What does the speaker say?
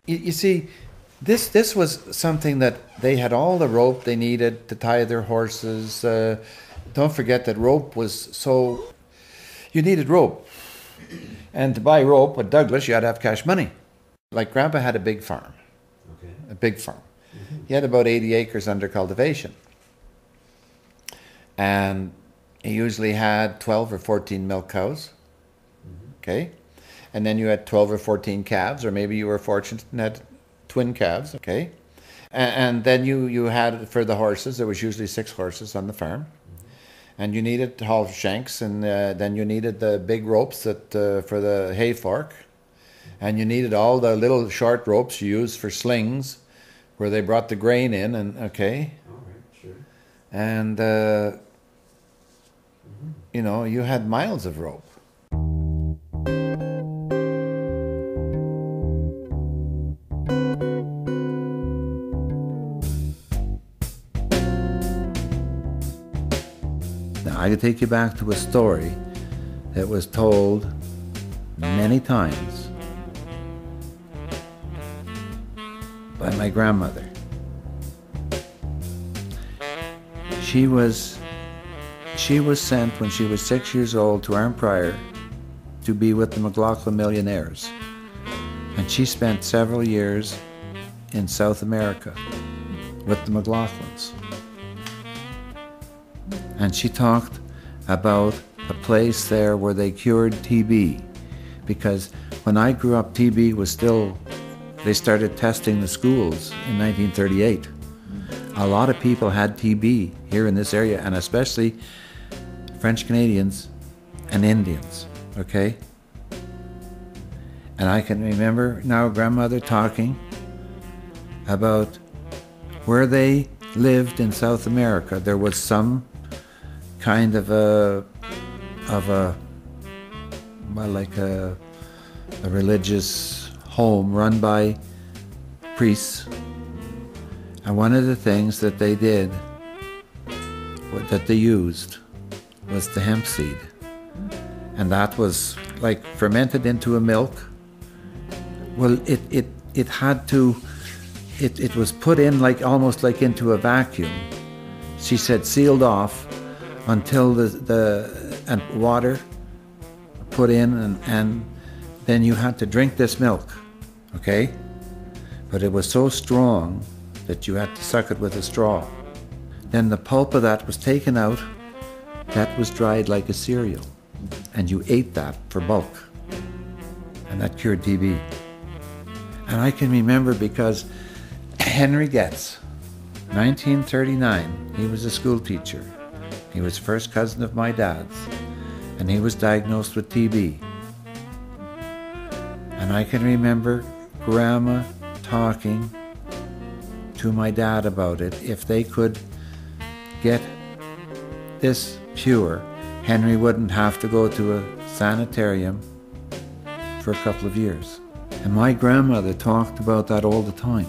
You see, this was something that they had all the rope they needed to tie their horses. Don't forget that rope was so... You needed rope. And to buy rope with Douglas, you had to have cash money. Like Grandpa had a big farm. Okay. A big farm. Mm-hmm. He had about 80 acres under cultivation. And he usually had 12 or 14 milk cows. Mm-hmm. Okay? And then you had 12 or 14 calves, or maybe you were fortunate and had twin calves, okay? And then you had, for the horses, there was usually 6 horses on the farm. Mm-hmm. And you needed half shanks, and then you needed the big ropes that for the hay fork. And you needed all the little short ropes you used for slings, where they brought the grain in, and okay? All right, sure. And, you know, you had miles of rope. I could take you back to a story that was told many times by my grandmother. She was sent when she was 6 years old to Arm Prior to be with the McLaughlin Millionaires. And she spent several years in South America with the McLaughlins. And she talked about a place there where they cured TB. Because when I grew up, TB was still, they started testing the schools in 1938. A lot of people had TB here in this area, and especially French Canadians and Indians, okay? And I can remember now grandmother talking about where they lived in South America. There was some kind of a religious home run by priests. And one of the things that they did, that they used, was the hemp seed. And that was like fermented into a milk. Well, it had to, it was put in like almost like into a vacuum. She said sealed off until and water put in, and then you had to drink this milk, okay? But it was so strong that you had to suck it with a straw. Then the pulp of that was taken out, that was dried like a cereal, and you ate that for bulk, and that cured TB. And I can remember because Henry Guettel, 1939, he was a school teacher. He was first cousin of my dad's, and he was diagnosed with TB. And I can remember Grandma talking to my dad about it. If they could get this pure, Henry wouldn't have to go to a sanitarium for a couple of years. And my grandmother talked about that all the time.